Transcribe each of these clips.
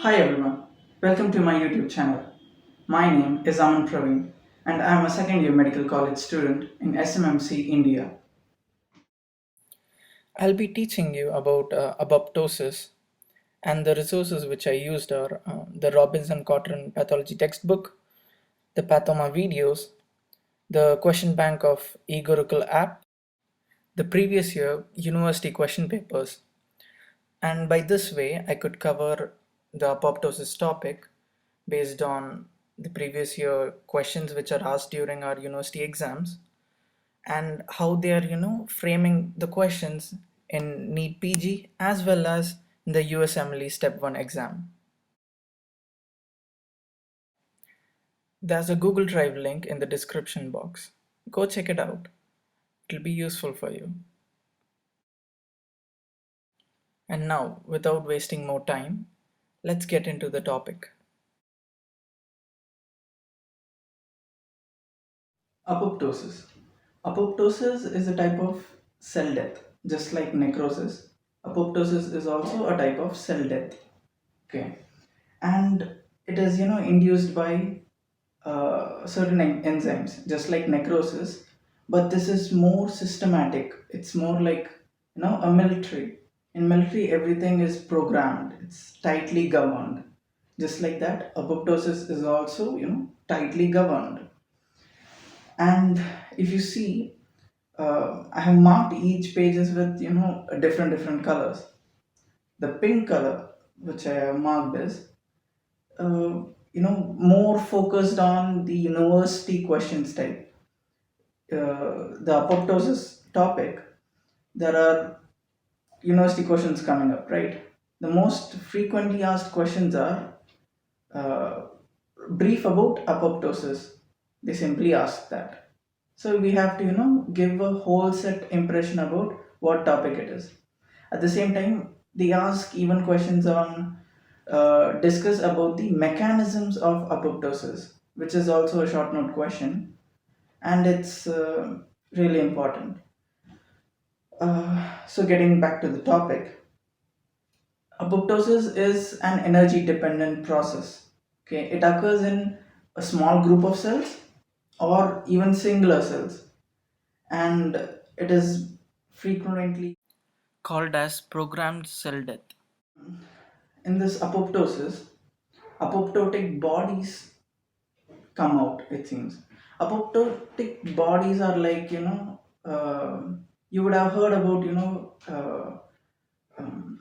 Hi everyone, welcome to my YouTube channel. My name is Aman Praveen and I am a second year medical college student in SMMC India. I'll be teaching you about apoptosis, and the resources which I used are the Robinson Cotran Pathology textbook, the Pathoma videos, the question bank of eGurukul app, the previous year university question papers, and by this way I could cover the apoptosis topic based on the previous year questions which are asked during our university exams and how they are framing the questions in NEET-PG as well as in the USMLE Step 1 exam. There's a Google Drive link in the description box. Go check it out. It'll be useful for you. And now, without wasting more time, let's get into the topic. Apoptosis. Apoptosis is a type of cell death, just like necrosis. Apoptosis is also a type of cell death. Okay, and it is induced by certain enzymes, just like necrosis, but this is more systematic. It's more like a military. In military, everything is programmed. It's tightly governed. Just like that, apoptosis is also tightly governed. And if you see, I have marked each pages with different colors. The pink color, which I have marked, is more focused on the university questions type. The apoptosis topic, there are university questions coming up, right? The most frequently asked questions are uh, brief about apoptosis. They simply ask that. So we have to give a whole set impression about what topic it is. At the same time, they ask even questions on discuss about the mechanisms of apoptosis, which is also a short note question, and it's really important. So getting back to the topic, apoptosis is an energy dependent process. Okay, it occurs in a small group of cells or even singular cells, and it is frequently Called as programmed cell death. in this apoptosis, apoptotic bodies come out. It seems apoptotic bodies are like you would have heard about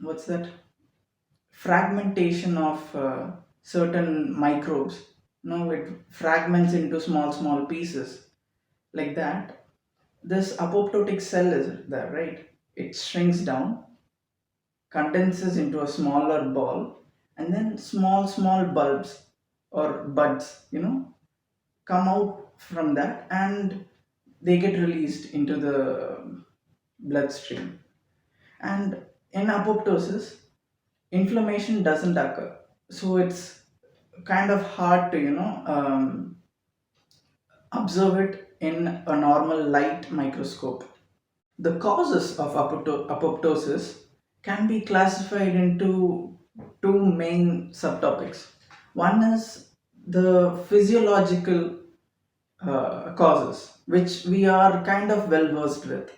what's that fragmentation of certain microbes. It fragments into small pieces like that. This apoptotic cell is there, right? It shrinks down, condenses into a smaller ball, and then small bulbs or buds come out from that, and they get released into the bloodstream. And in apoptosis, inflammation doesn't occur, so it's kind of hard to observe it in a normal light microscope. The causes of apoptosis can be classified into two main subtopics. One is the physiological causes, which we are kind of well versed with.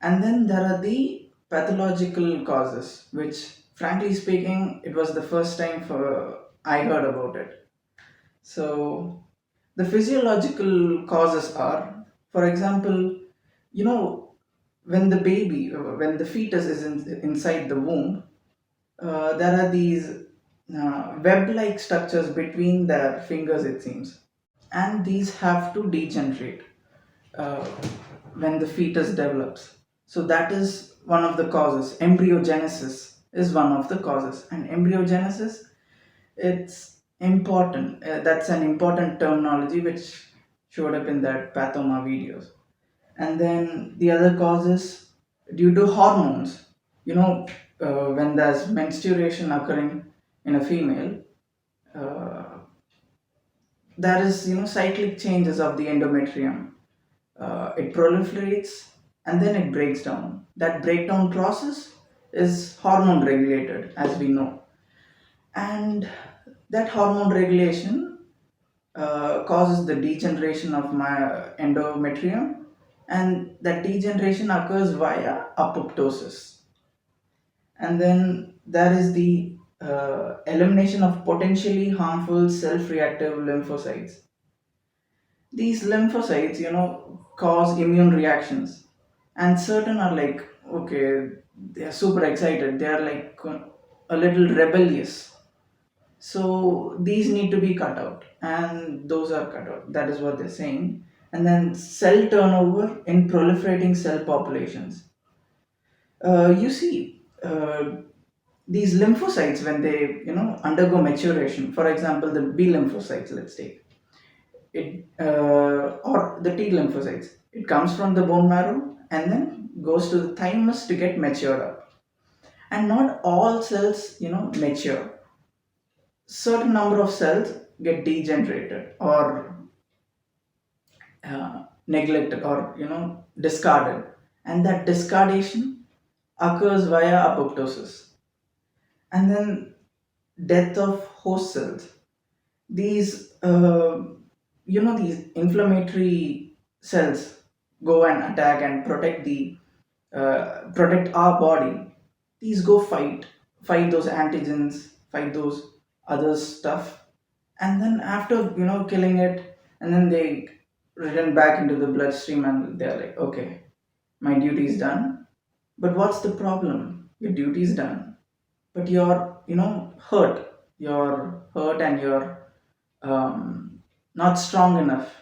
And then there are the pathological causes, which, frankly speaking, it was the first time for I heard about it. So, the physiological causes are, for example, you know, when the fetus is inside the womb, there are these web-like structures between their fingers, it seems, and these have to degenerate uh, when the fetus develops. So that is one of the causes. Embryogenesis is one of the causes, and embryogenesis, it's important. That's an important terminology which showed up in that Pathoma videos. And then the other causes due to hormones. When there's menstruation occurring in a female, uh, there is cyclic changes of the endometrium. It proliferates and then it breaks down. That breakdown process is hormone regulated, as we know. And that hormone regulation causes the degeneration of my endometrium, and that degeneration occurs via apoptosis. And then there is the elimination of potentially harmful self-reactive lymphocytes. These lymphocytes, cause immune reactions, and certain are like, okay, they are super excited, they are like a little rebellious. So these need to be cut out, and those are cut out. That is what they're saying. And then cell turnover in proliferating cell populations. You see, these lymphocytes when they undergo maturation. For example, the B lymphocytes. Let's take it, or the T lymphocytes. It comes from the bone marrow and then goes to the thymus to get matured up. And not all cells, mature. Certain number of cells get degenerated or neglected or discarded, and that discardation occurs via apoptosis. And then death of host cells. These these inflammatory cells go and attack and protect our body. These go fight those antigens, fight those other stuff, and then after killing it, and then they return back into the bloodstream, and they're like, okay, my duty is done. But what's the problem? Your duty is done, but you're hurt and you're not strong enough.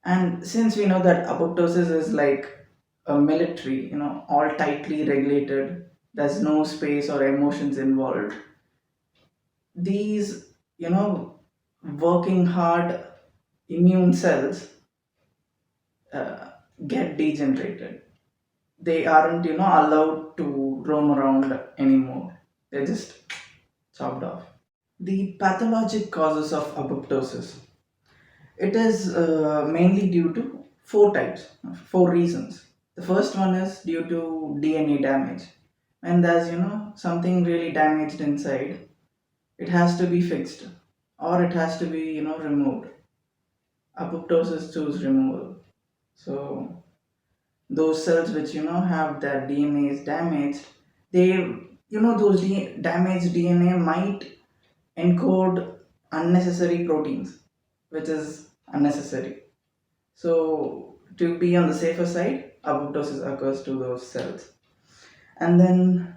And since we know that apoptosis is like a military, all tightly regulated, there's no space or emotions involved. These, working hard immune cells uh, get degenerated. They aren't, allowed to roam around anymore. They're just chopped off. The pathologic causes of apoptosis. It is mainly due to four reasons. The first one is due to DNA damage. And there's, something really damaged inside, it has to be fixed or it has to be, removed. Apoptosis choose removal. So those cells which, have their DNA is damaged, they, those damaged DNA might encode unnecessary proteins, which is unnecessary. So, to be on the safer side, apoptosis occurs to those cells. And then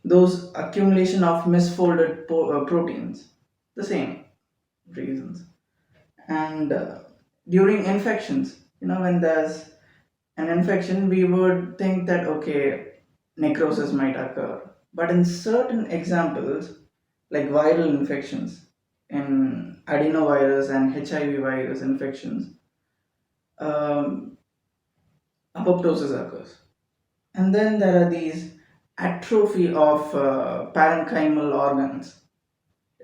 those accumulation of misfolded proteins, the same reasons. And during infections, when there's an infection, we would think that, okay, necrosis might occur. But in certain examples, like viral infections, in adenovirus and HIV virus infections, um, apoptosis occurs. And then there are these atrophy of parenchymal organs,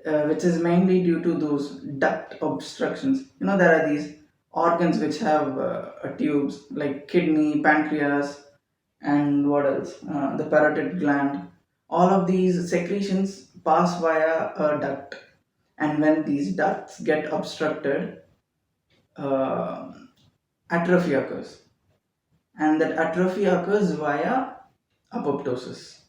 which is mainly due to those duct obstructions. There are these organs which have tubes like kidney, pancreas, and what else? The parotid gland. All of these secretions pass via a duct, and when these ducts get obstructed, uh, atrophy occurs, and that atrophy occurs via apoptosis.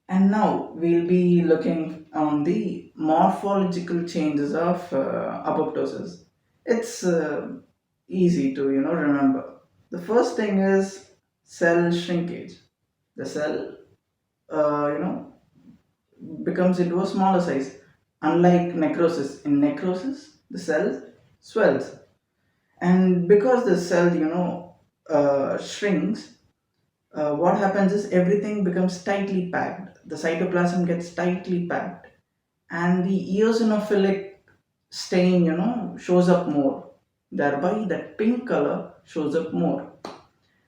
And now we'll be looking on the morphological changes of apoptosis. It's easy to remember. The first thing is cell shrinkage. The cell becomes into a smaller size. Unlike necrosis, in necrosis the cell swells, and because the cell shrinks, what happens is everything becomes tightly packed. The cytoplasm gets tightly packed, and the eosinophilic stain, shows up more. Thereby, that pink color shows up more.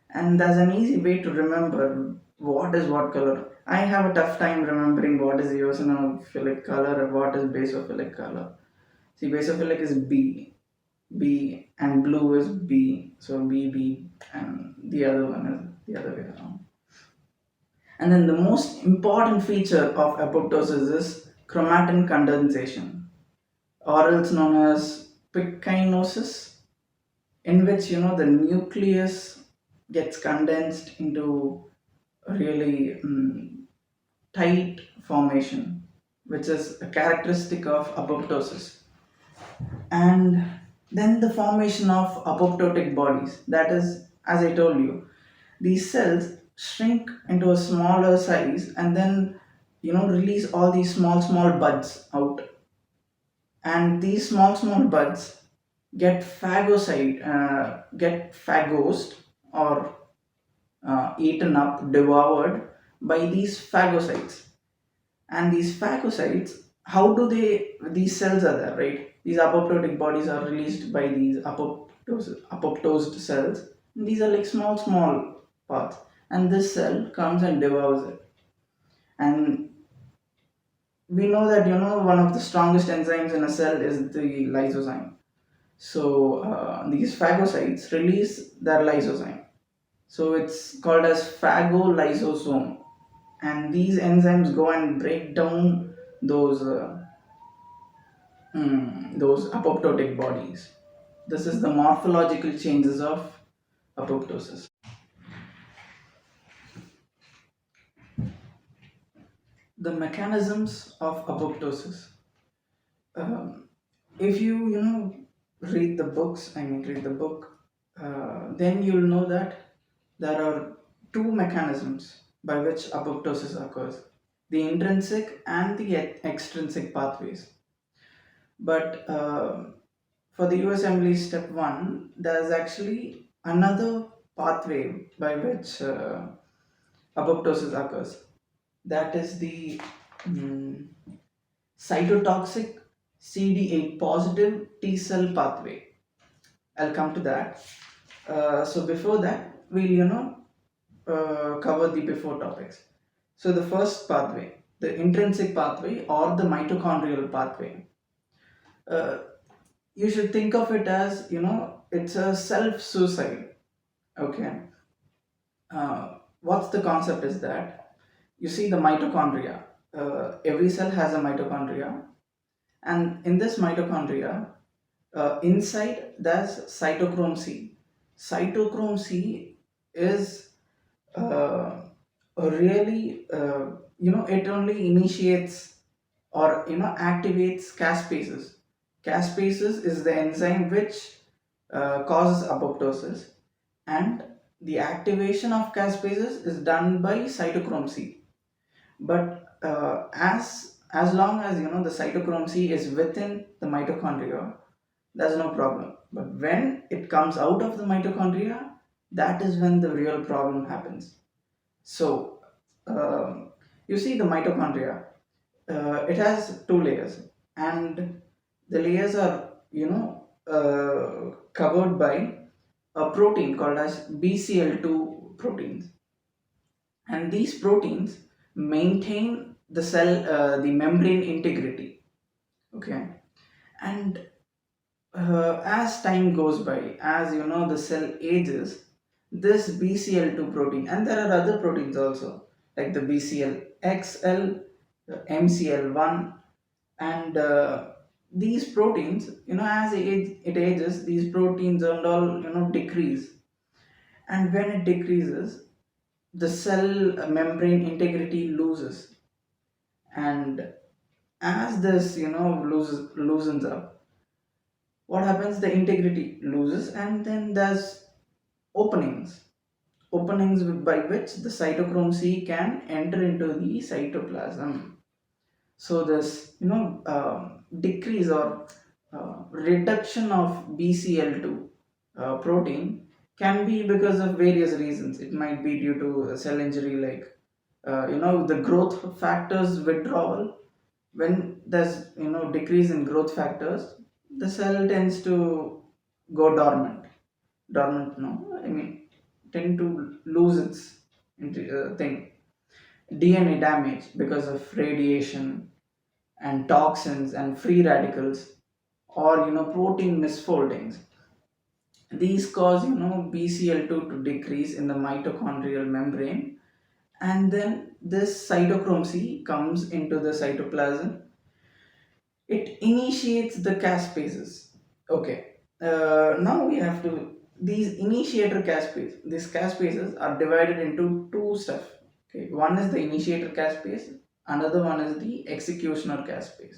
And there's an easy way to remember what is what color. I have a tough time remembering what is eosinophilic color and what is basophilic color. See, basophilic is B, and blue is B. So B, and the other one is the other way around. And then the most important feature of apoptosis is chromatin condensation, or else known as pycinosis, in which the nucleus gets condensed into a really tight formation, which is a characteristic of apoptosis. And then the formation of apoptotic bodies, that is, as I told you, these cells shrink into a smaller size and then release all these small buds out, and these small buds get phagosed, or eaten up, devoured by these phagocytes. And these phagocytes, how do these cells are there, right? These apoptotic bodies are released by these apoptosed cells. These are like small parts, and this cell comes and devours it. And we know that one of the strongest enzymes in a cell is the lysozyme. So these phagocytes release their lysozyme. So it's called as phagolysosome, and these enzymes go and break down those apoptotic bodies. This is the morphological changes of apoptosis. The mechanisms of apoptosis. Um, if you read the books, read the book, then you'll know that there are two mechanisms by which apoptosis occurs: the intrinsic and the extrinsic pathways. But for the USMLE Step 1, there's actually another pathway by which apoptosis occurs. That is the mm, cytotoxic CD8 positive T cell pathway. I'll come to that. So before that, we'll cover the before topics. So the first pathway, the intrinsic pathway or the mitochondrial pathway. Uh, you should think of it as it's a self suicide. Okay. What's the concept is that you see the mitochondria. Every cell has a mitochondria, and in this mitochondria, inside there's cytochrome C. Cytochrome C is a really it only initiates or activates caspases. Caspases is the enzyme which causes apoptosis, and the activation of caspases is done by cytochrome C. But as long as the cytochrome C is within the mitochondria, there's no problem. But when it comes out of the mitochondria, that is when the real problem happens. So you see the mitochondria, it has two layers, and the layers are covered by a protein called as BCL2 proteins, and these proteins maintain the membrane integrity. Okay. And as time goes by, as the cell ages, this BCL2 protein, and there are other proteins also, like the BCLXL, the MCL1, and these proteins, as it ages, these proteins and all decrease. And when it decreases, the cell membrane integrity loses. And as this loosens up, what happens? The integrity loses, and then there's openings by which the cytochrome C can enter into the cytoplasm. So this decrease or reduction of BCL2 protein can be because of various reasons. It might be due to a cell injury, like the growth factors withdrawal. When there's decrease in growth factors, the cell tends to go dormant. No, tend to lose its thing. DNA damage because of radiation and toxins and free radicals, or protein misfoldings. These cause BCL2 to decrease in the mitochondrial membrane, and then this cytochrome C comes into the cytoplasm. It initiates the caspases. Okay. Now we have to, these initiator caspase. These caspases are divided into two stuff. Okay. One is the initiator caspase. Another one is the executioner caspase.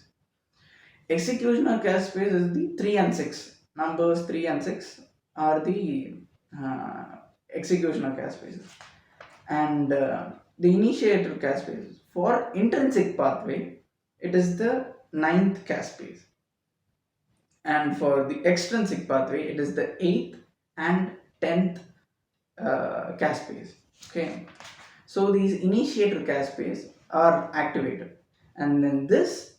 Executioner caspase is the 3 and 6. Numbers 3 and 6 are the uh, executioner caspases. And the initiator caspase. For intrinsic pathway, it is the ninth caspase. And for the extrinsic pathway, it is the 8th and 10th caspase. Okay. So these initiator caspase are activated, and then this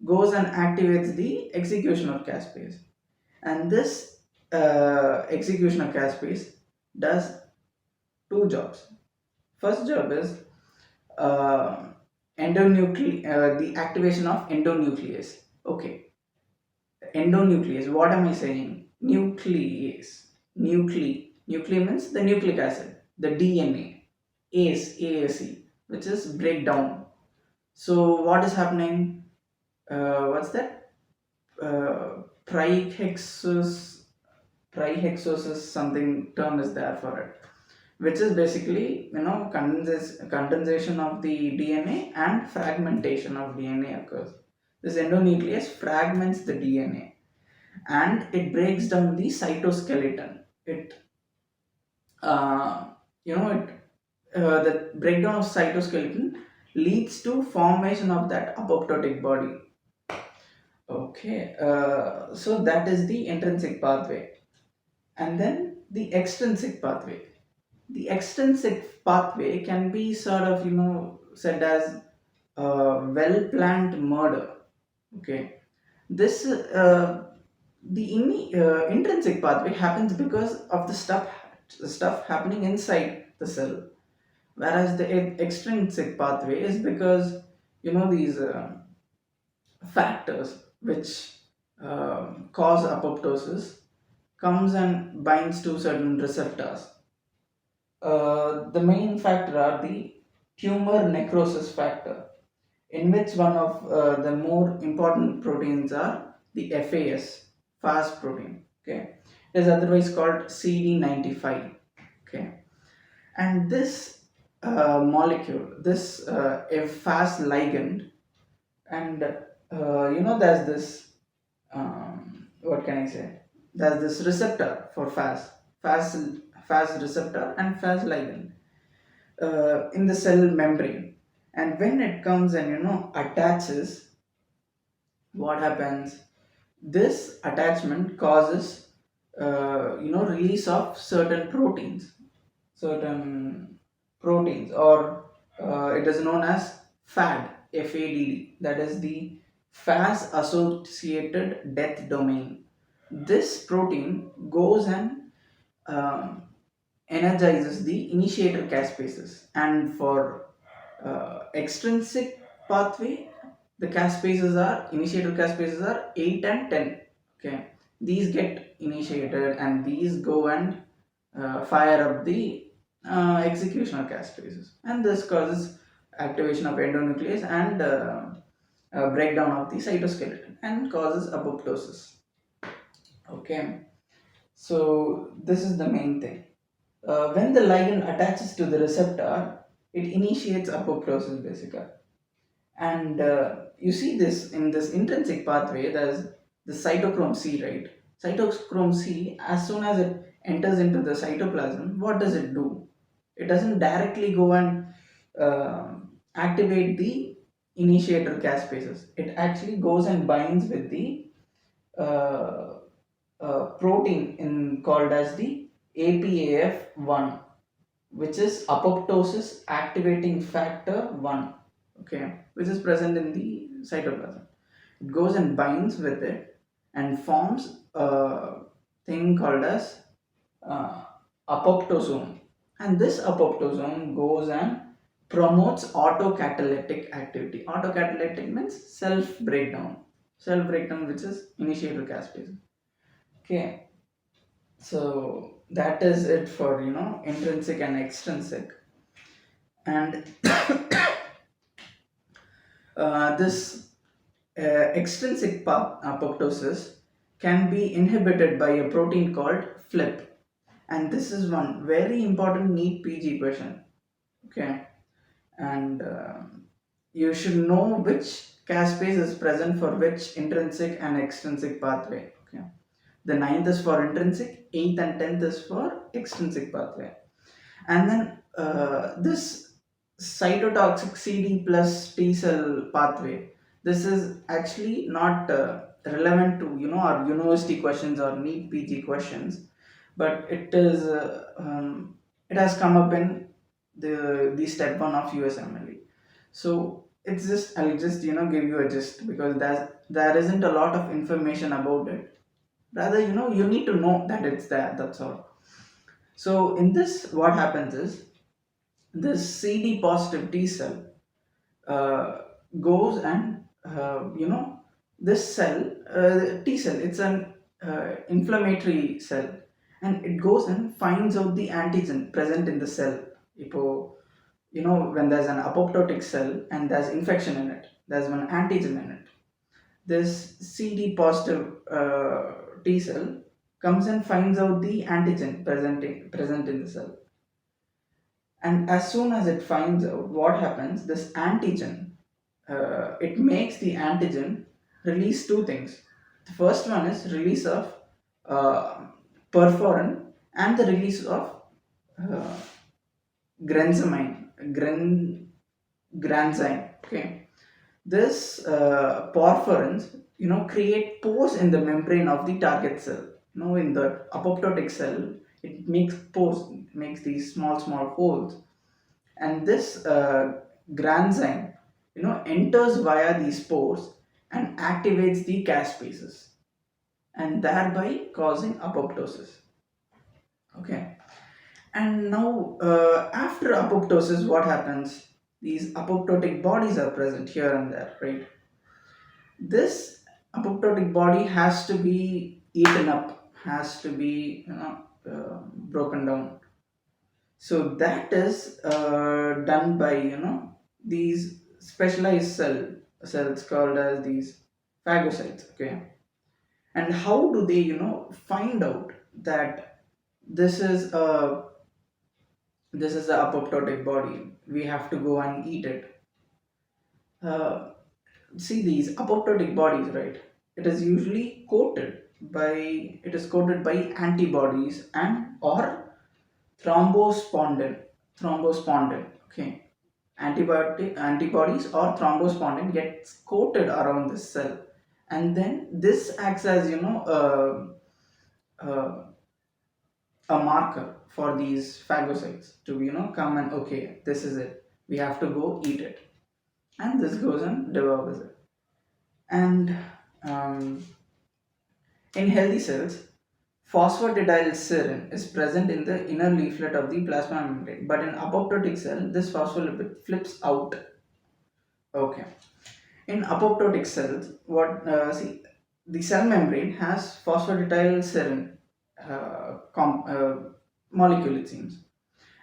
goes and activates the executioner caspase, and this executioner caspase does two jobs. First job is the activation of endonuclease. Okay, endonuclease. What am I saying? Nuclease. Nuclei means the nucleic acid, the DNA. ASE, which is breakdown. So what is happening? What's that? Prihexos, prihexosis something term is there for it, which is basically condensation of the DNA and fragmentation of DNA occurs. This endonuclease fragments the DNA and it breaks down the cytoskeleton. It it the breakdown of cytoskeleton leads to formation of that apoptotic body. Okay, so that is the intrinsic pathway, and then the extrinsic pathway. The extrinsic pathway can be sort of said as well planned murder. Okay, this intrinsic pathway happens because of the stuff happening inside the cell, whereas the extrinsic pathway is because these factors which cause apoptosis comes and binds to certain receptors. The main factor are the tumor necrosis factor, in which one of the more important proteins are the FAS protein. Okay, it is otherwise called CD95. Okay, and this molecule, this FAS ligand, and there's this what can I say? There's this receptor for FAS, FAS receptor and FAS ligand in the cell membrane, and when it comes and attaches, what happens? This attachment causes release of certain proteins, or it is known as FAD, that is the FAS associated death domain. This protein goes and um, energizes the initiator caspases, and for extrinsic pathway, the initiator caspases are 8 and 10. Okay, these get initiated and these go and fire up the executioner caspases, and this causes activation of endonuclease and breakdown of the cytoskeleton and causes apoptosis. Okay, so this is the main thing. When the ligand attaches to the receptor, it initiates apoptosis basically. And you see this in this intrinsic pathway, there's the cytochrome C, right? Cytochrome C, as soon as it enters into the cytoplasm, what does it do? It doesn't directly go and activate the initiator caspases. It actually goes and binds with the uh, protein called as the APAF1, which is apoptosis activating factor 1. Okay, which is present in the cytoplasm. It goes and binds with it and forms a thing called as uh, apoptosome, and this apoptosome goes and promotes autocatalytic activity. Autocatalytic means self breakdown, which is initiator caspase. Okay, so that is it for intrinsic and extrinsic. And This extrinsic path apoptosis can be inhibited by a protein called FLIP, and this is one very important NEET-PG question. Okay, and you should know which caspase is present for which intrinsic and extrinsic pathway. Okay, the ninth is for intrinsic, 8th and 10th is for extrinsic pathway. And then this cytotoxic CD plus T cell pathway, this is actually not relevant to our university questions or NEET PG questions, but it has come up in the step one of USMLE. So it's just, I'll just give you a gist, because there isn't a lot of information about it. Rather, you need to know that it's there. That's all. So in this, what happens is this CD positive T cell uh, goes and this cell, T cell, it's an inflammatory cell, and it goes and finds out the antigen present in the cell. When there's an apoptotic cell and there's infection in it, there's one antigen in it. This CD positive T cell comes and finds out the antigen present in the cell, and as soon as it finds out what happens, this antigen, it makes the antigen release two things. The first one is release of uh, perforin, and the release of uh, granzyme, granzyme. Okay, this porphyrins, create pores in the membrane of the target cell. In the apoptotic cell, it makes pores, makes these small holes, and this granzyme, enters via these pores and activates the caspases, and thereby causing apoptosis. Okay, and now after apoptosis, what happens? These apoptotic bodies are present here and there, right? This apoptotic body has to be eaten up, has to be broken down. So that is done by these specialized cells called as these phagocytes. Okay, and how do they find out that this is a apoptotic body? We have to go and eat it. Uh, See, these apoptotic bodies, right? It is coated by antibodies and or thrombospondin. Thrombospondin. Okay, antibodies or thrombospondin gets coated around this cell, and then this acts as a marker for these phagocytes to come and, okay, this is it, we have to go eat it, and this goes and devours it. And um, in healthy cells, phosphatidylserine is present in the inner leaflet of the plasma membrane, but in apoptotic cell, this phospholipid flips out. Okay. In apoptotic cells, the cell membrane has phosphatidylserine molecule, it seems,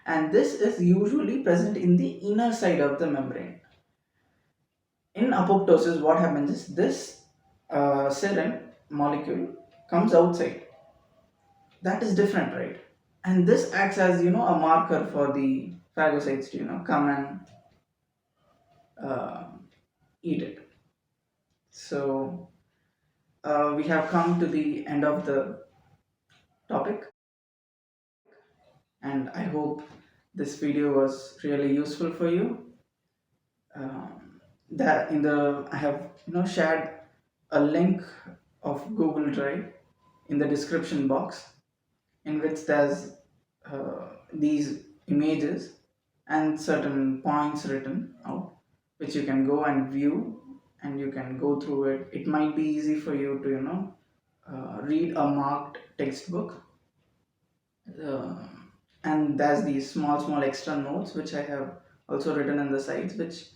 and this is usually present in the inner side of the membrane. In apoptosis, what happens is this serine molecule comes outside. That is different, right? And this acts as a marker for the phagocytes to come and uh, eat it. So we have come to the end of the topic, and I hope this video was really useful for you. That in the I have shared a link of Google Drive in the description box, in which there's these images and certain points written out, which you can go and view, and you can go through it. It might be easy for you to read a marked textbook, uh, and there's these small extra notes which I have also written in the sides, which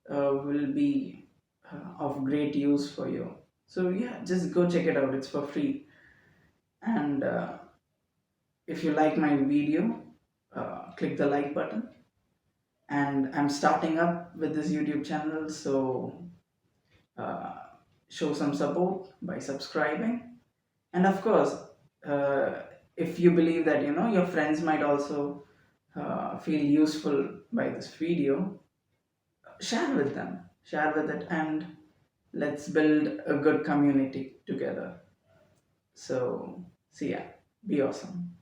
will be of great use for you. So yeah, just go check it out, it's for free. And if you like my video, click the like button, and I'm starting up with this YouTube channel, so uh, show some support by subscribing. And of course, uh, if you believe that your friends might also feel useful by this video, share with it, and let's build a good community together. So see ya, be awesome.